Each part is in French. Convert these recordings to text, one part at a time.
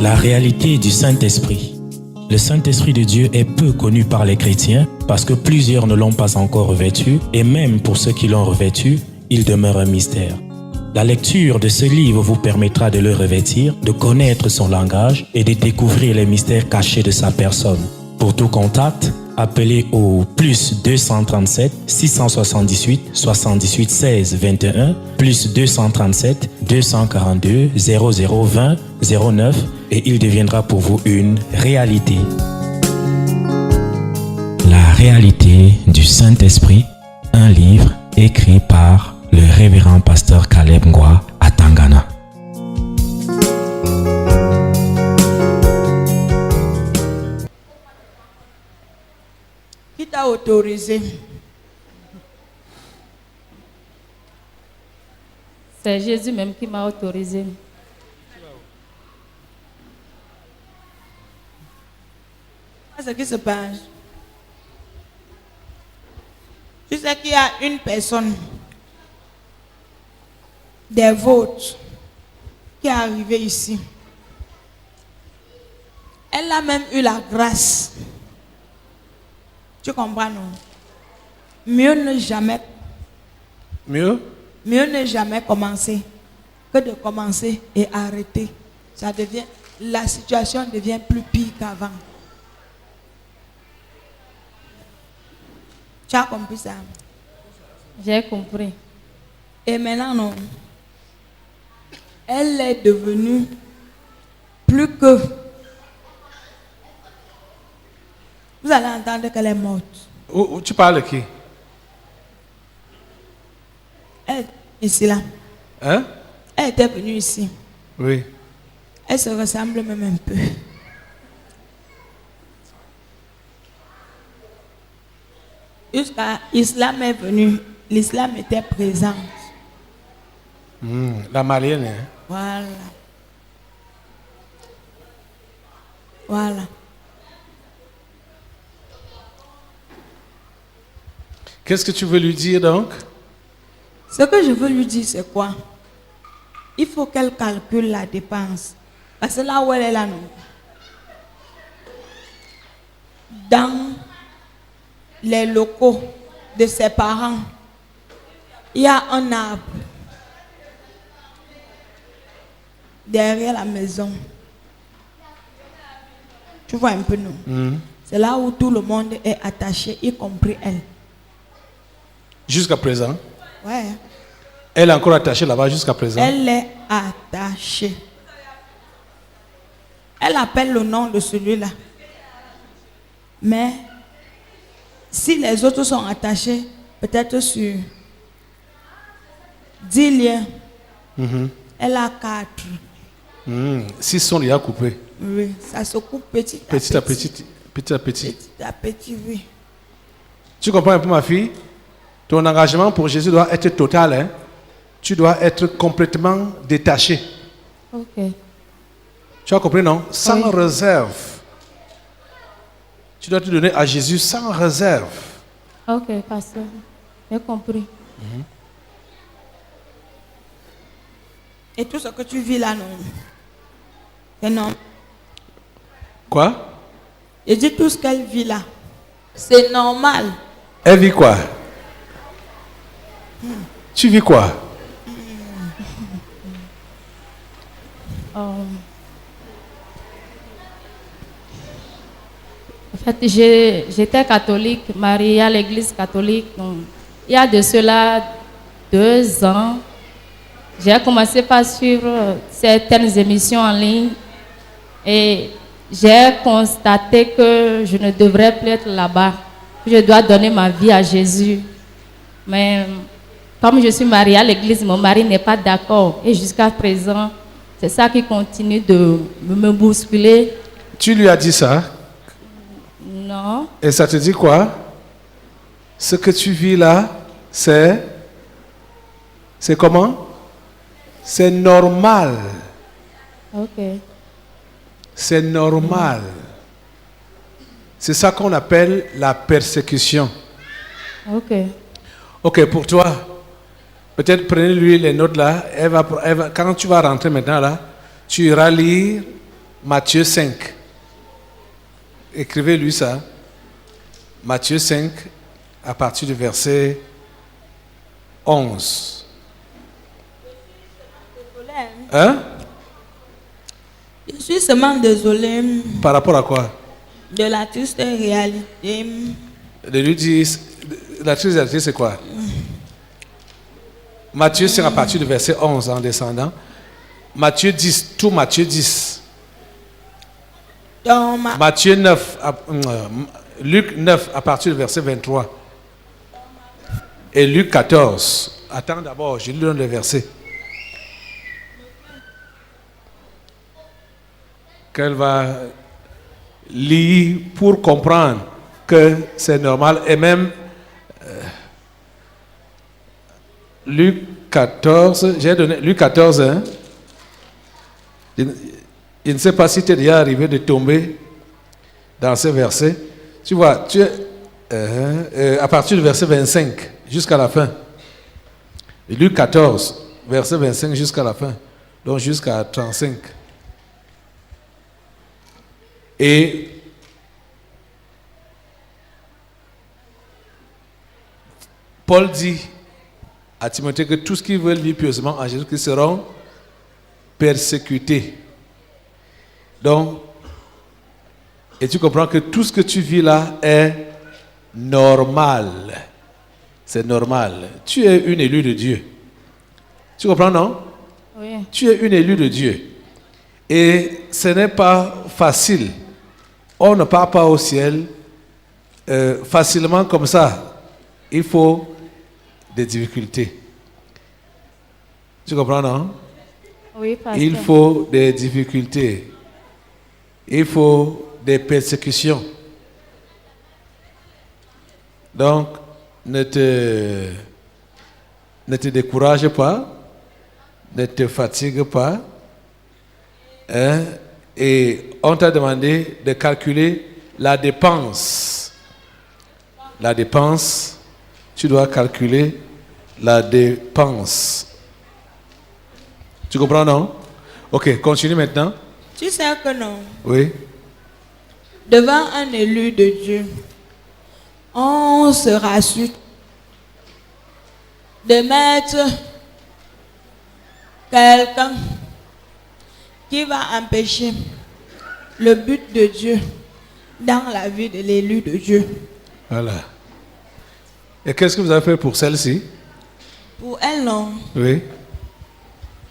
La réalité du Saint-Esprit. Le Saint-Esprit de Dieu est peu connu par les chrétiens parce que plusieurs ne l'ont pas encore revêtu et même pour ceux qui l'ont revêtu, il demeure un mystère. La lecture de ce livre vous permettra de le revêtir, de connaître son langage et de découvrir les mystères cachés de sa personne. Pour tout contact, appelez au plus 237 678 78 16 21 plus 237 242 0020 09 et il deviendra pour vous une réalité. La réalité du Saint-Esprit, un livre écrit par le révérend pasteur Caleb Ngwa à Tangana. Qui t'a autorisé? C'est Jésus même qui m'a autorisé. Qu'est-ce qui se passe? Tu sais qu'il y a une personne des vôtres qui est arrivée ici. Elle a même eu la grâce. Tu comprends, non? Mieux ne jamais commencer que de commencer et arrêter. La situation devient plus pire qu'avant. Tu as compris ça? J'ai compris. Et maintenant, non. Elle est devenue plus que... Vous allez entendre qu'elle est morte. Où tu parles de qui? Elle, ici, là. Hein? Elle était venue ici. Oui. Elle se ressemble même un peu. Jusqu'à l'islam est venu, l'islam était présent. La malienne, hein? Voilà. Voilà. Qu'est-ce que tu veux lui dire donc? Ce que je veux lui dire, c'est quoi? Il faut qu'elle calcule la dépense. Parce que là où elle est là, non. Dans les locaux de ses parents, il y a un arbre derrière la maison. Tu vois un peu, non? C'est là où tout le monde est attaché, y compris elle. Jusqu'à présent? Ouais. Elle est encore attachée là-bas jusqu'à présent? Elle est attachée. Elle appelle le nom de celui-là. Mais si les autres sont attachés, peut-être sur 10 liens, elle a 4. 6 sont déjà coupés. Oui, ça se coupe petit à Petit à petit. Petit à petit. Petit à petit, oui. Tu comprends un peu, ma fille? Ton engagement pour Jésus doit être total. Hein? Tu dois être complètement détaché. Ok. Tu as compris, non? Sans Oui. réserve. Tu dois te donner à Jésus sans réserve. Ok, pasteur. J'ai compris. Et tout ce que tu vis là, non. C'est non. Quoi? Et dis tout ce qu'elle vit là. C'est normal. Elle vit quoi? Tu vis quoi? En fait, j'étais catholique, mariée à l'église catholique. Donc, il y a de cela 2 ans, j'ai commencé par suivre certaines émissions en ligne et j'ai constaté que je ne devrais plus être là-bas. Je dois donner ma vie à Jésus. Mais comme je suis mariée à l'église, mon mari n'est pas d'accord. Et jusqu'à présent, c'est ça qui continue de me bousculer. Tu lui as dit ça? Non. Et ça te dit quoi? Ce que tu vis là, c'est comment? C'est normal. Ok. C'est normal. C'est ça qu'on appelle la persécution. Ok. Ok, pour toi, peut-être prenez-lui les notes là. Quand tu vas rentrer maintenant là, tu iras lire Matthieu 5. Écrivez-lui ça. Matthieu 5, à partir du verset 11. Hein? Je suis seulement désolé Par rapport à quoi? de la triste réalité. De lui dire, la triste réalité c'est quoi? Matthieu 5 à partir du verset 11 en descendant. Matthieu 10, tout Matthieu 10. Dans Matthieu 9, Luc 9 à partir du verset 23. Et Luc 14. Attends d'abord, je lui donne le verset. Qu'elle va lire pour comprendre que c'est normal. Et même Luc 14, j'ai donné Luc 14, hein? Je ne sais pas si tu es déjà arrivé de tomber dans ce verset. Tu vois, tu es à partir du verset 25 jusqu'à la fin. Luc 14, verset 25 jusqu'à la fin. Donc jusqu'à 35. Et Paul dit à Timothée que tous qui veulent vivre pieusement en Jésus-Christ seront persécutés. Donc, et tu comprends que tout ce que tu vis là est normal. C'est normal. Tu es une élue de Dieu. Tu comprends, non? Oui. Tu es une élue de Dieu. Et ce n'est pas facile. On ne part pas au ciel facilement comme ça. Il faut des difficultés. Tu comprends, non? Oui, pasteur. Il faut des difficultés. Il faut des persécutions. Donc, ne te décourage pas, ne te fatigue pas. Hein? Et on t'a demandé de calculer la dépense. La dépense, tu dois calculer la dépense. Tu comprends, non? Ok, continue maintenant. Tu sais que non. Oui. Devant un élu de Dieu, on se rassure de mettre quelqu'un qui va empêcher le but de Dieu dans la vie de l'élu de Dieu. Voilà. Et qu'est-ce que vous avez fait pour celle-ci? Pour elle, non. Oui.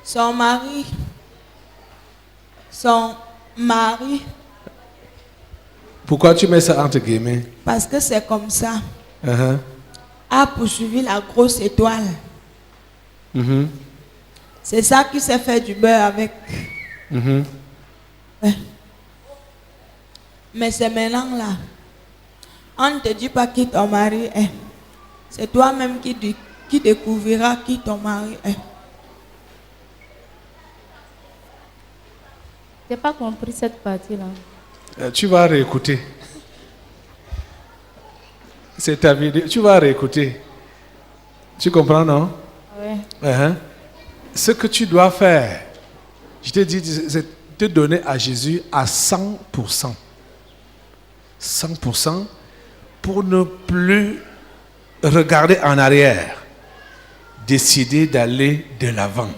Son mari, Pourquoi tu mets ça entre guillemets? parce que c'est comme ça, Uh-huh. a poursuivi la grosse étoile. Mhm. C'est ça qui s'est fait du beurre avec. Mhm. Ouais. Mais c'est maintenant là. On ne te dit pas qui ton mari est. C'est toi-même qui découvriras qui ton mari est. Je n'ai pas compris cette partie-là. Tu vas réécouter. C'est ta vidéo. Tu vas réécouter. Tu comprends, non? Oui. Uh-huh. Ce que tu dois faire, je te dis, c'est te donner à Jésus à 100%. 100% pour ne plus regarder en arrière. Décider d'aller de l'avant.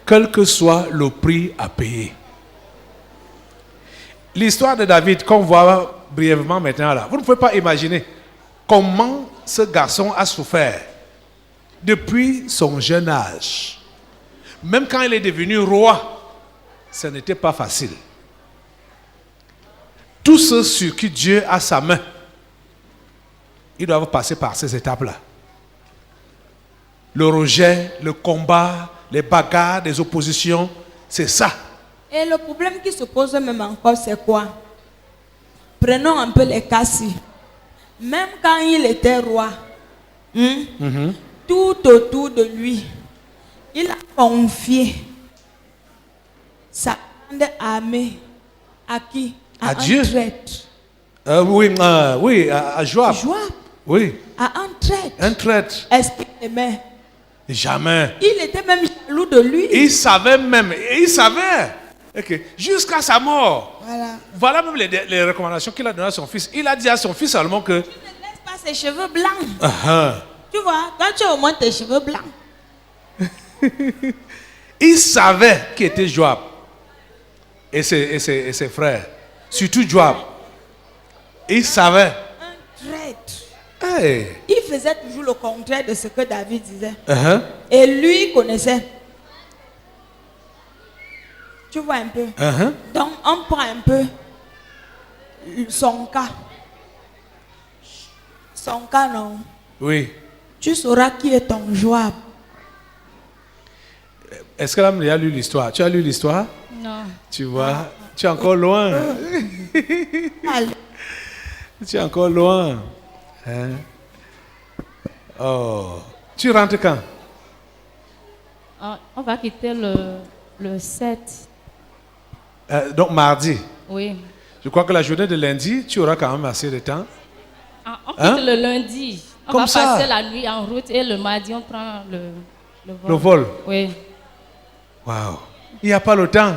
Quel que soit le prix à payer. L'histoire de David, qu'on voit brièvement maintenant là, vous ne pouvez pas imaginer comment ce garçon a souffert depuis son jeune âge. Même quand il est devenu roi, ce n'était pas facile. Tous ceux sur qui Dieu a sa main, ils doivent passer par ces étapes-là. Le rejet, le combat, les bagarres, les oppositions, c'est ça. Et le problème qui se pose même encore, c'est quoi? Prenons un peu les Cassis. Même quand il était roi, tout autour de lui, il a confié sa grande armée à qui? À un Dieu. traître. Oui, à Joab. Joab, Oui, à un traître. un traître. Est-ce qu'il aimait? Jamais. Il était même jaloux de lui. Il savait même, il savait. Ok. Jusqu'à sa mort. Voilà. Voilà même les recommandations qu'il a données à son fils. Il a dit à son fils seulement que... Tu ne laisses pas ses cheveux blancs. Ah, Tu vois, toi tu as au moins tes cheveux blancs. il savait qui était Joab et ses frères. Surtout Joab. Il savait. Un traître. Hey. Il faisait toujours le contraire de ce que David disait. Uh-huh. Et lui il connaissait. Tu vois un peu. Uh-huh. Donc on prend un peu son cas. Son cas, non. Oui. Tu sauras qui est ton Joab. Est-ce que l'âme a lu l'histoire? Tu as lu l'histoire? Non. Tu vois, tu es encore loin. Allez. Tu es encore loin. Hein? Oh. Tu rentres quand? On va quitter le 7. Donc mardi. Oui. Je crois que la journée de lundi, tu auras quand même assez de temps. On quitte Hein? le lundi. On Comme va ça? passer la nuit en route et le mardi, on prend le vol. Le vol. Oui. Waouh. Il n'y a pas le temps.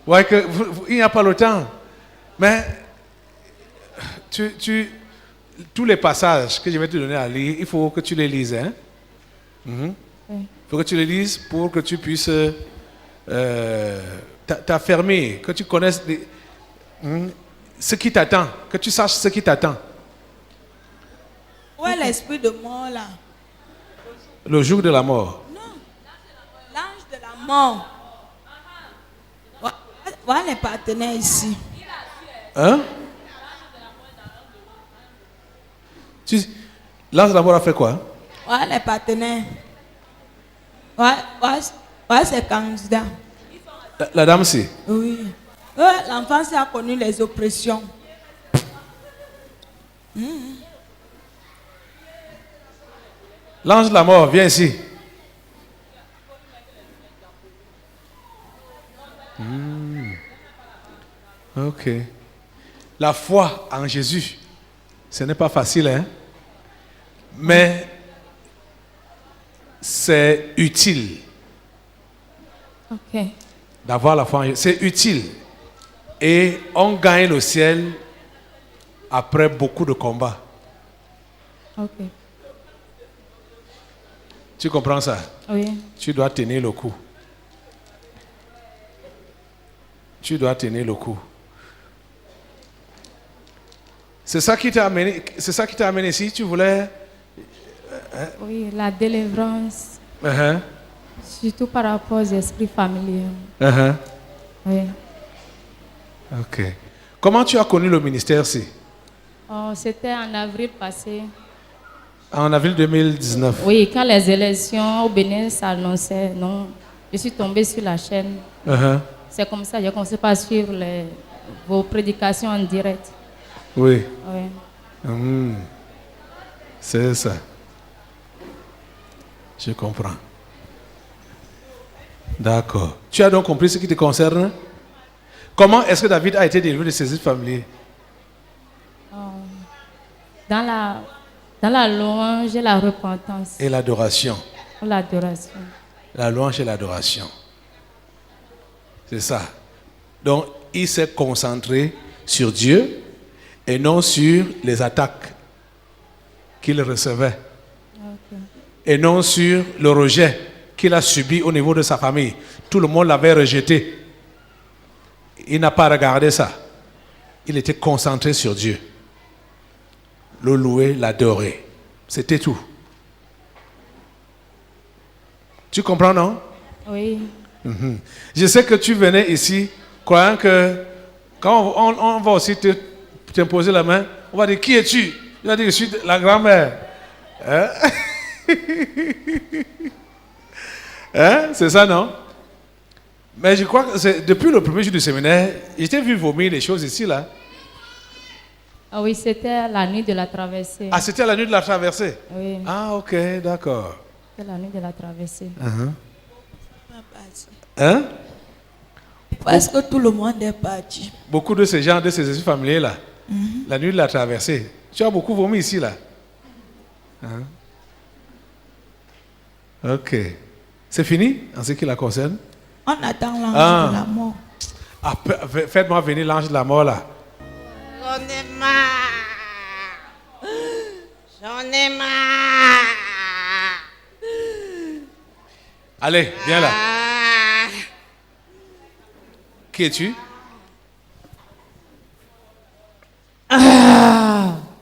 Ouais, il n'y a pas le temps. Mais tous les passages que je vais te donner à lire, il faut que tu les lises. Hein? Il faut que tu les lises pour que tu puisses t'affermir, que tu connaisses ce qui t'attend, que tu saches ce qui t'attend. Où est l'esprit de mort là? Le jour de la mort. Non. L'ange de la mort. Voilà les partenaires ici. Hein? L'ange de la mort a fait quoi? Voilà les partenaires. Voilà ces candidats. La dame, c'est. Oui. L'enfance a connu les oppressions. L'ange de la mort, viens ici. Ok. La foi en Jésus, ce n'est pas facile, hein? Mais c'est utile Ok. d'avoir la foi en Jésus. C'est utile. Et on gagne le ciel après beaucoup de combats. Ok. Tu comprends ça? Oui. Tu dois tenir le coup. Tu dois tenir le coup. C'est ça qui t'a amené, c'est ça qui t'a amené ici. Tu voulais. Oui, la délivrance, Uh-huh. surtout par rapport aux esprits familiers. Uh-huh. Oui. Ok. Comment tu as connu le ministère ici? Oh, c'était en avril passé. En avril 2019. Oui, quand les élections au Bénin s'annonçaient, non, je suis tombée sur la chaîne. Uh-huh. C'est comme ça que j'ai commencé par suivre vos prédications en direct. Oui. Oui. C'est ça. Je comprends. D'accord. Tu as donc compris ce qui te concerne? Comment est-ce que David a été délivré de ses familiers? Dans la louange et la repentance. Et l'adoration. L'adoration. La louange et l'adoration. C'est ça. Donc, il s'est concentré sur Dieu et non sur les attaques qu'il recevait. Ok. Et non sur le rejet qu'il a subi au niveau de sa famille. Tout le monde l'avait rejeté. Il n'a pas regardé ça. Il était concentré sur Dieu. Le louer, l'adorer. C'était tout. Tu comprends, non? Oui. Je sais que tu venais ici croyant que quand on va aussi t'imposer la main, on va dire qui es-tu? Tu vas dire je suis la grand-mère. Hein? Hein? C'est ça, non? Mais je crois que c'est depuis le premier jour du séminaire, je t'ai vu vomir des choses ici, là. Ah oui, c'était la nuit de la traversée. Ah, c'était la nuit de la traversée? Oui, Ah, ok, d'accord. c'était la nuit de la traversée. Hein? Parce que tout le monde est parti. Beaucoup de ces gens, de ces esprits familiers là, la nuit de la traversée, tu as beaucoup vomi ici là. Hein? Ok. C'est fini en ce qui la concerne? On attend l'ange Ah. de la mort. Ah, faites-moi venir l'ange de la mort là. J'en ai marre. J'en ai marre. Allez, viens là. Ah. Qui es-tu?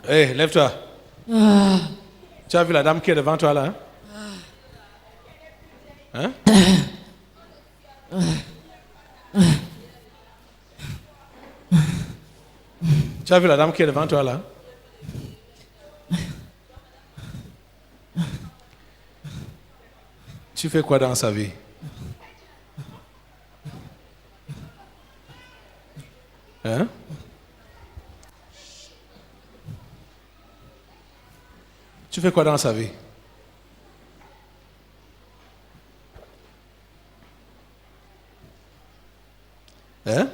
Hé, lève-toi. Tu as vu la dame qui est devant toi là? Hein? Tu as vu la dame qui est devant toi là? Tu fais quoi dans sa vie? Hein? Tu fais quoi dans sa vie? Hein?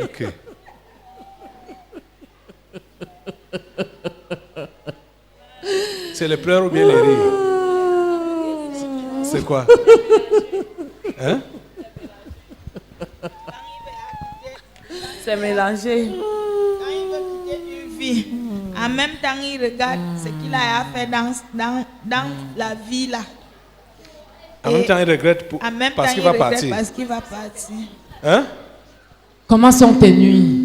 Ok. C'est les pleurs ou bien les rires? C'est quoi? Hein? C'est mélangé. Quand il veut quitter une vie, en même temps, il regarde ce qu'il a à faire dans la vie là. En même temps, il regrette En même parce temps, qu'il il va regrette partir. parce qu'il va partir. Hein? Comment sont tes nuits?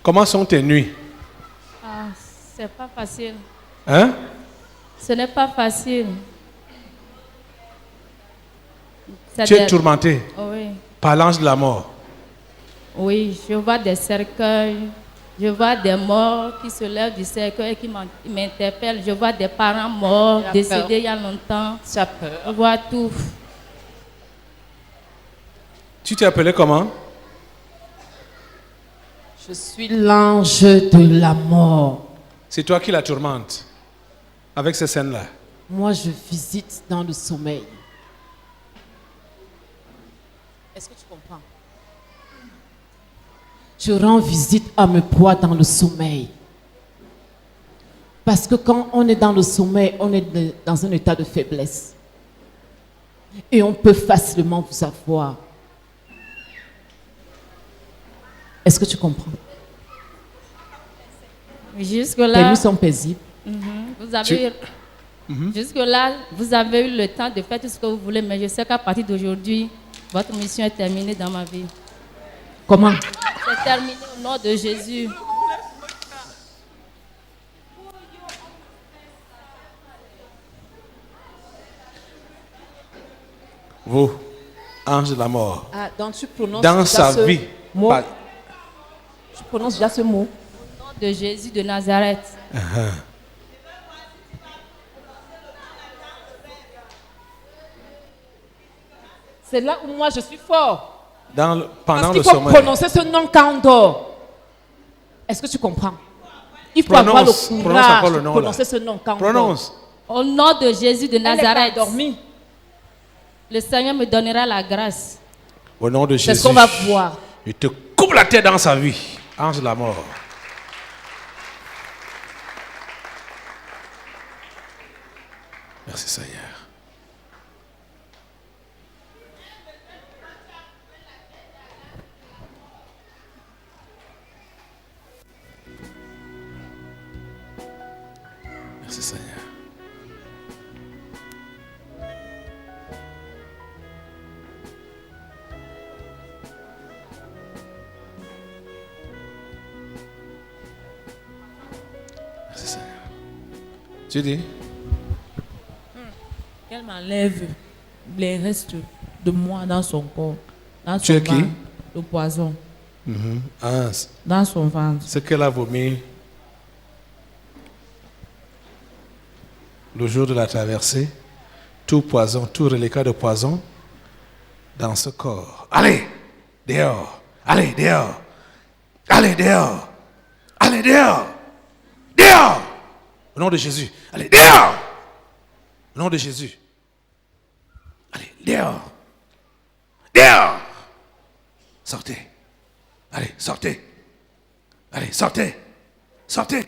Comment sont tes nuits? Ah, c'est pas facile. Hein? Ce n'est pas facile. C'est Tu es des- tourmenté Oui. par l'ange de la mort. Oui, je vois des cercueils, je vois des morts qui se lèvent du cercueil et qui m'interpellent. Je vois des parents morts, Tu as décédés peur. il y a longtemps. Tu as peur. Je vois tout. Tu t'es appelé comment? Je suis l'ange de la mort. C'est toi qui la tourmente avec ces scènes-là. Moi, je visite dans le sommeil. Est-ce que tu comprends? Je rends visite à mes proies dans le sommeil. Parce que quand on est dans le sommeil, on est dans un état de faiblesse. Et on peut facilement vous avoir. Est-ce que tu comprends? Tes Jusque-là, nuits sont paisibles. vous avez jusque-là, vous avez eu le temps de faire tout ce que vous voulez, mais je sais qu'à partir d'aujourd'hui, votre mission est terminée dans ma vie. Comment? C'est terminé au nom de Jésus. Vous, ange de la mort, Ah, donc tu prononces dans déjà sa ce vie, mot. par- Tu prononces déjà ce mot. Au nom de Jésus de Nazareth. C'est là où moi je suis fort. pendant Parce le qu'il faut sommeil. prononcer ce nom quand on dort. Est-ce que tu comprends? Il faut avoir le Prononce courage encore le de nom, prononcer là. ce nom quand on dort. Prononce. Au nom de Jésus de Elle n'est pas Nazareth. endormie. Le Seigneur me donnera la grâce. Au nom de C'est Jésus. ce qu'on va voir. Je te coupe la tête dans sa vie. Ange de la mort. Merci Seigneur. Merci Seigneur. Merci Seigneur. Tu dis? Qu'elle m'enlève les restes de moi dans son corps, dans Tu son es qui? ventre, le poison, Ah, dans son ventre. ce qu'elle a vomi le jour de la traversée, tout poison, tout reliquat de poison dans ce corps. Allez, dehors, allez, dehors, allez, dehors, allez, dehors, dehors, au nom de Jésus, allez, dehors, au nom de Jésus, allez, dehors, dehors, sortez, allez, sortez, allez, sortez, sortez.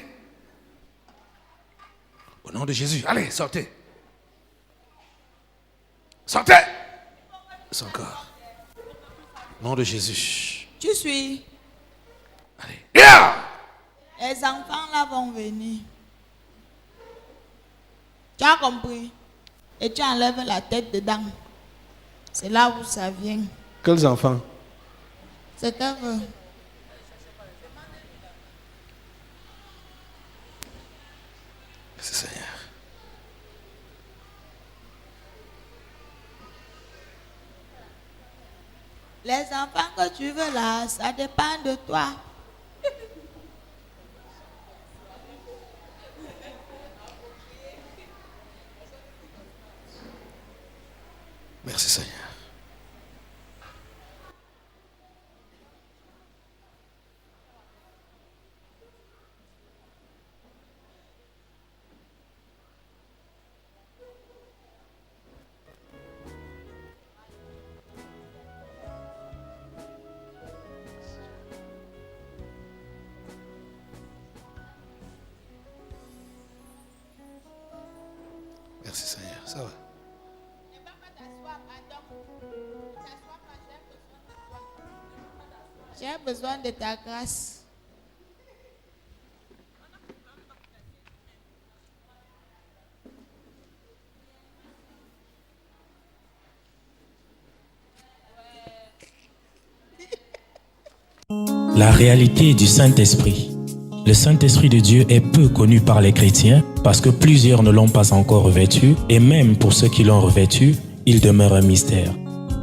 Au Au nom de Jésus. Allez, sortez. Sortez. C'est encore. Au nom de Jésus. Tu suis. Allez. Yeah! Les enfants là vont venir. Tu as compris? Et tu enlèves la tête dedans. C'est là où ça vient. Quels enfants? C'est qu'elle veut. Merci Seigneur. Les enfants que tu veux là, ça dépend de toi. Merci Seigneur. Merci Seigneur. Ça va. J'ai besoin de ta grâce. La réalité du Saint-Esprit. Le Saint-Esprit de Dieu est peu connu par les chrétiens parce que plusieurs ne l'ont pas encore revêtu et même pour ceux qui l'ont revêtu, il demeure un mystère.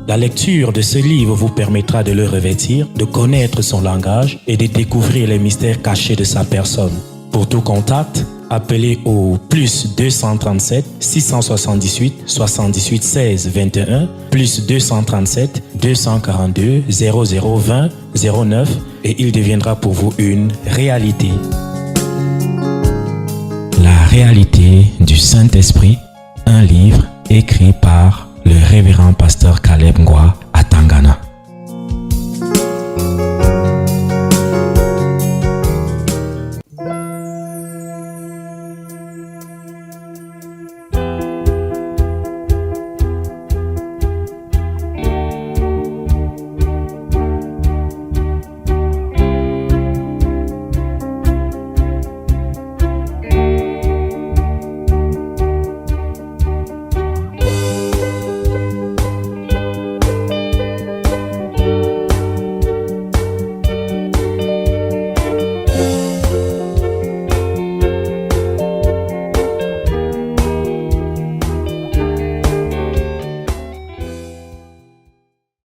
La lecture de ce livre vous permettra de le revêtir, de connaître son langage et de découvrir les mystères cachés de sa personne. Pour tout contact, appelez au plus 237 678 78 16 21 plus 237 242 0020 09 et il deviendra pour vous une réalité. La réalité du Saint-Esprit, un livre écrit par le révérend pasteur Caleb Ngwa à Tangana.